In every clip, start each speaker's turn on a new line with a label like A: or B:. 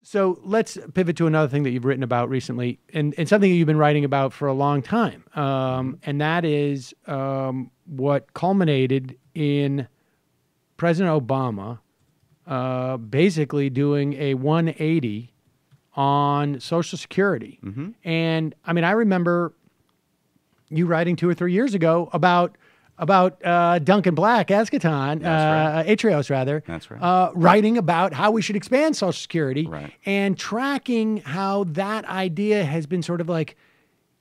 A: So let's pivot to another thing that you've written about recently, and something that you've been writing about for a long time, and that is what culminated in President Obama basically doing a 180 on Social Security.
B: Mm-hmm.
A: And I mean, I remember you writing 2 or 3 years ago about Duncan Black, Eschaton, Atrios rather.
B: That's right.
A: Writing about how we should expand Social Security,
B: Right.
A: and tracking how that idea has been sort of like,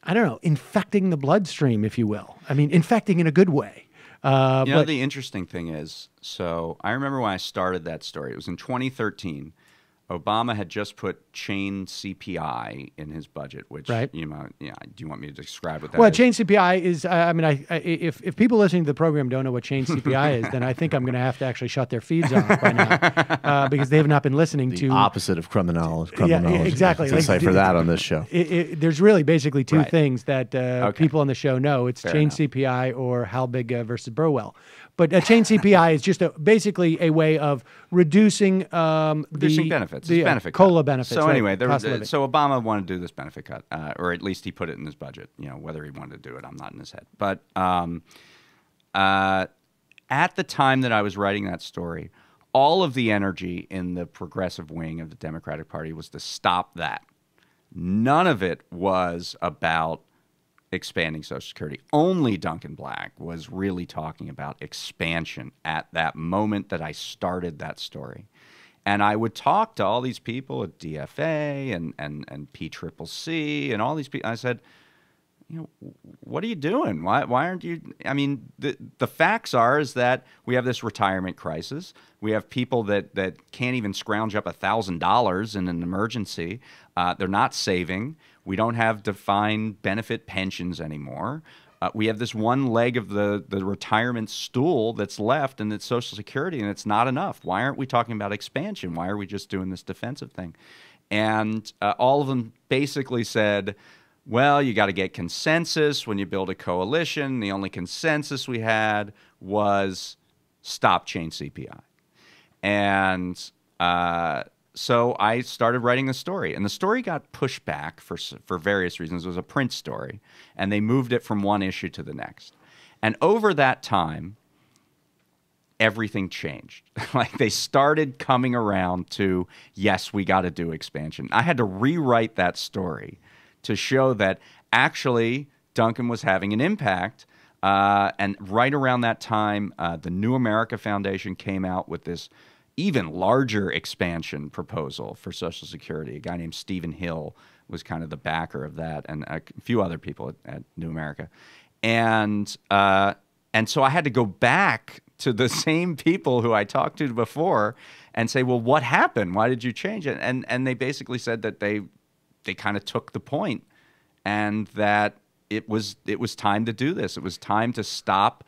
A: I don't know, infecting the bloodstream, if you will. I mean, infecting in a good way.
B: But the interesting thing is, so I remember when I started that story, it was in 2013. Obama had just put chain CPI in his budget, which,
A: right.
B: Do you want me to describe what that
A: well,
B: is?
A: chain CPI is, if people listening to the program don't know what chain CPI is, then I think I'm going to have to actually shut their feeds off by now because they have not been listening to...
C: The opposite of criminology.
A: Yeah, exactly.
C: Let's say for that on this show.
A: There's really basically two
B: Right.
A: things that people on the show know. It's
B: Fair
A: chain
B: enough.
A: CPI or Halbig versus Burwell. But chain CPI is just basically a way of reducing
B: Reducing benefits.
A: the
B: It's benefit
A: COLA
B: cut.
A: benefits.
B: So
A: right,
B: anyway,
A: cost of living.
B: so Obama wanted to do this benefit cut, or at least he put it in his budget. You know, whether he wanted to do it, I'm not in his head. But at the time that I was writing that story, all of the energy in the progressive wing of the Democratic Party was to stop that. None of it was about expanding Social Security. Only Duncan Black was really talking about expansion at that moment that I started that story. And I would talk to all these people at DFA and PCCC and all these people. I said, you know, what are you doing? Why aren't you? I mean, the facts are is that we have this retirement crisis. We have people that can't even scrounge up $1,000 in an emergency. They're not saving. We don't have defined benefit pensions anymore. We have this one leg of the retirement stool that's left, and it's Social Security, and it's not enough. Why aren't we talking about expansion? Why are we just doing this defensive thing? And all of them basically said, well, you got to get consensus when you build a coalition. The only consensus we had was stop chain CPI. And so I started writing the story, and the story got pushed back for various reasons. It was a print story, and they moved it from one issue to the next. And over that time, everything changed. Like they started coming around to, yes, we got to do expansion. I had to rewrite that story to show that actually Duncan was having an impact. And right around that time, the New America Foundation came out with this even larger expansion proposal for Social Security. A guy named Stephen Hill was kind of the backer of that, and a few other people at New America. And so I had to go back to the same people who I talked to before and say, well, what happened? Why did you change it? And they basically said that they kind of took the point and that it was time to do this. It was time to stop,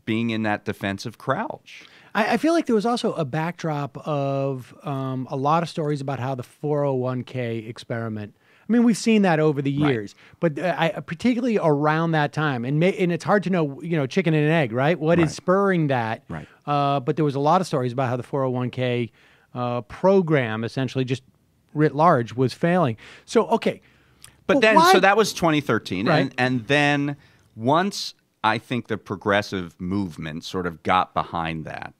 B: being in that defensive crouch.
A: I feel like there was also a backdrop of a lot of stories about how the 401k experiment. I mean, we've seen that over the years, right. But particularly around that time, and it's hard to know, chicken and an egg, right? What is spurring that?
B: Right.
A: But there was a lot of stories about how the 401k program, essentially, just writ large, was failing. So, okay.
B: But then, so that was 2013,
A: right.
B: and then once I think the progressive movement sort of got behind that,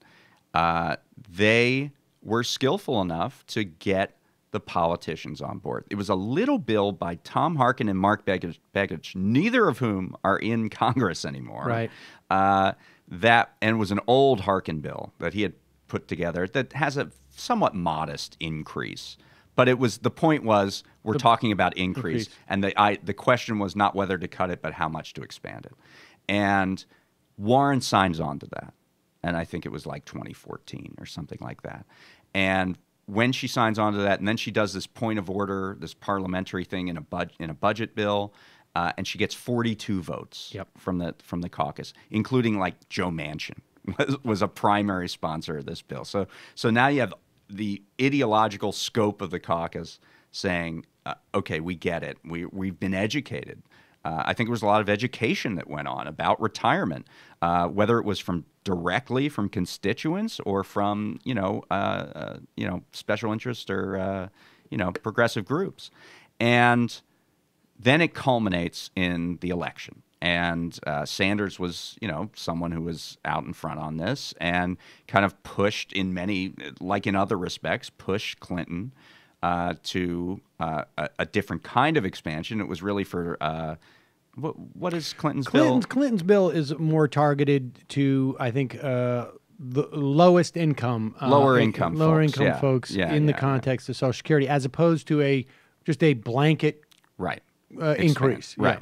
B: they were skillful enough to get the politicians on board. It was a little bill by Tom Harkin and Mark Begich, neither of whom are in Congress anymore.
A: Right.
B: And was an old Harkin bill that he had put together that has a somewhat modest increase. But the point was we're talking about increase. And the question was not whether to cut it, but how much to expand it. And Warren signs on to that. And I think it was like 2014 or something like that. And when she signs on to that, and then she does this point of order, this parliamentary thing in a budget bill, and she gets 42 votes from the caucus, including like Joe Manchin was a primary sponsor of this bill. So now you have the ideological scope of the caucus saying, okay, we get it. We've been educated. I think there was a lot of education that went on about retirement, whether it was directly from constituents or from special interest or progressive groups, and then it culminates in the election. And Sanders was, someone who was out in front on this and kind of pushed in many, like in other respects, pushed Clinton to a different kind of expansion. It was really for what is Clinton's bill?
A: Clinton's bill is more targeted to, I think, the lowest income,
B: lower income
A: folks in the context of Social Security, as opposed to just a blanket increase.
B: Right.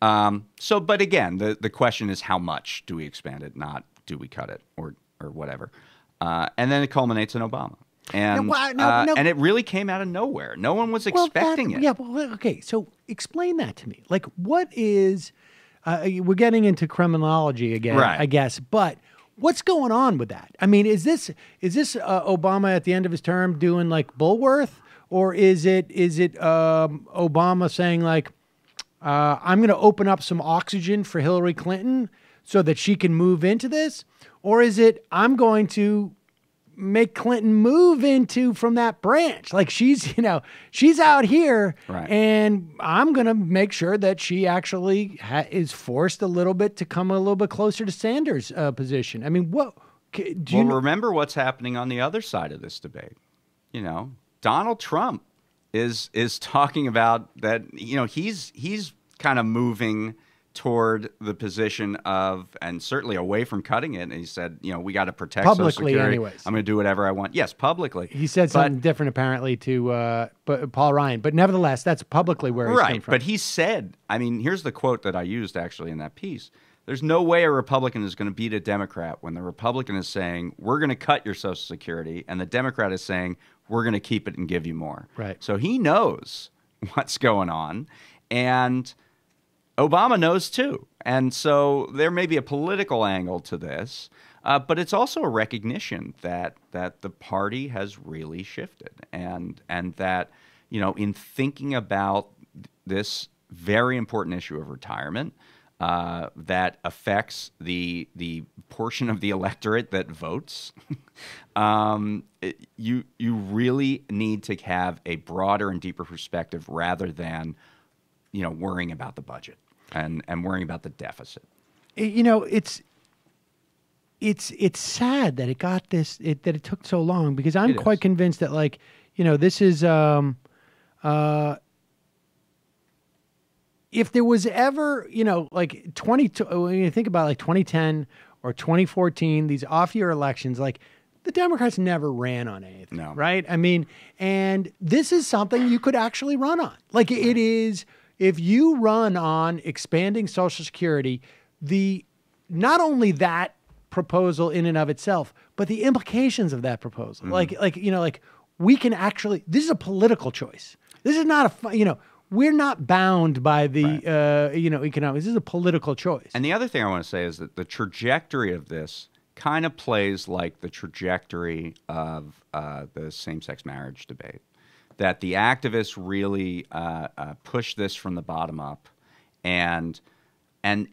B: But again, the question is how much do we expand it, not do we cut it or whatever. And then it culminates in Obama. And and it really came out of nowhere. No one was expecting it.
A: Yeah, well, okay. So explain that to me. Like, what is we're getting into criminology again, I guess, but what's going on with that? I mean, is this Obama at the end of his term doing like Bulworth, or is it Obama saying like, I'm going to open up some oxygen for Hillary Clinton so that she can move into this? Or is it, I'm going to make Clinton move from that branch? Like she's out here and I'm going to make sure that she actually is forced a little bit to come a little bit closer to Sanders' position. I mean,
B: remember what's happening on the other side of this debate. Donald Trump is talking about that, he's kind of moving toward the position of, and certainly away from cutting it. And he said, we got to protect Social Security.
A: Anyways.
B: I'm going to do whatever I want. Yes, publicly.
A: He said something different apparently to Paul Ryan, but nevertheless, that's publicly where he's coming from.
B: But he said, here's the quote that I used actually in that piece. There's no way a Republican is going to beat a Democrat when the Republican is saying, we're going to cut your Social Security, and the Democrat is saying, we're going to keep it and give you more.
A: Right.
B: So he knows what's going on, and Obama knows too. And so there may be a political angle to this, but it's also a recognition that the party has really shifted, and that, in thinking about this very important issue of retirement, that affects the portion of the electorate that votes, you really need to have a broader and deeper perspective rather than worrying about the budget and worrying about the deficit.
A: It's sad that it got that it took so long, because I'm quite convinced that this is if there was ever, when you think about 2010 or 2014, these off-year elections, the Democrats never ran on anything, right? I mean, and this is something you could actually run on. It is, if you run on expanding Social Security, not only that proposal in and of itself, but the implications of that proposal. We can actually, this is a political choice. This is not we're not bound by the, economics. This is a political choice.
B: And the other thing I want to say is that the trajectory of this kind of plays like the trajectory of the same-sex marriage debate, that the activists really pushed this from the bottom up, and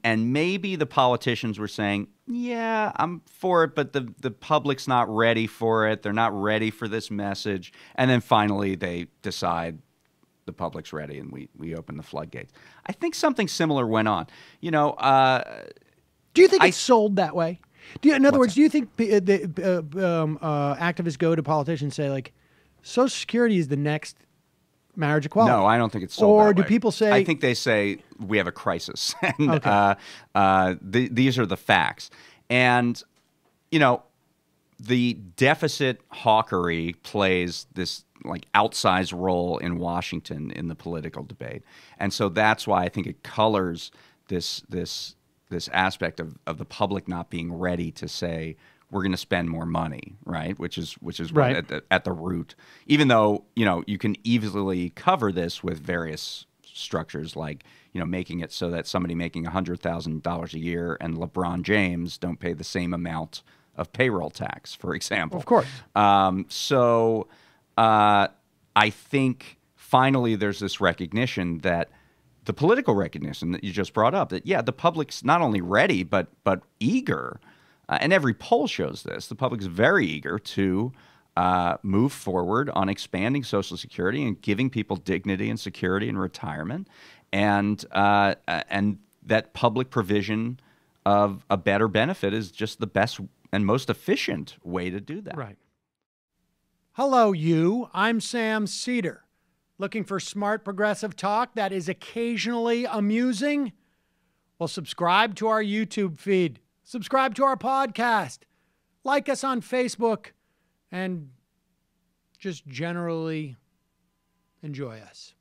B: maybe the politicians were saying, yeah, I'm for it, but the public's not ready for it. They're not ready for this message. And then finally they decide the public's ready, and we open the floodgates. I think something similar went on. Do
A: you think it's sold that way? In other words, do you think activists go to politicians and say, Social Security is the next marriage equality?
B: No, I don't think it's sold that way.
A: Or do people say...
B: I think they say, we have a crisis. And these are the facts. And, the deficit hawkery plays this outsized role in Washington in the political debate. And so that's why I think it colors this aspect of the public not being ready to say, we're going to spend more money, right? Which is right. At the root. Even though, you can easily cover this with various structures, making it so that somebody making $100,000 a year and LeBron James don't pay the same amount of payroll tax, for example.
A: Of course.
B: I think finally there's this recognition that the political recognition that you just brought up, that, yeah, the public's not only ready, but eager, and every poll shows this, the public's very eager to move forward on expanding Social Security and giving people dignity and security in retirement, and that public provision of a better benefit is just the best and most efficient way to do that.
A: Right. Hello, you. I'm Sam Seder. Looking for smart progressive talk that is occasionally amusing? Well, subscribe to our YouTube feed. Subscribe to our podcast. Like us on Facebook. And just generally enjoy us.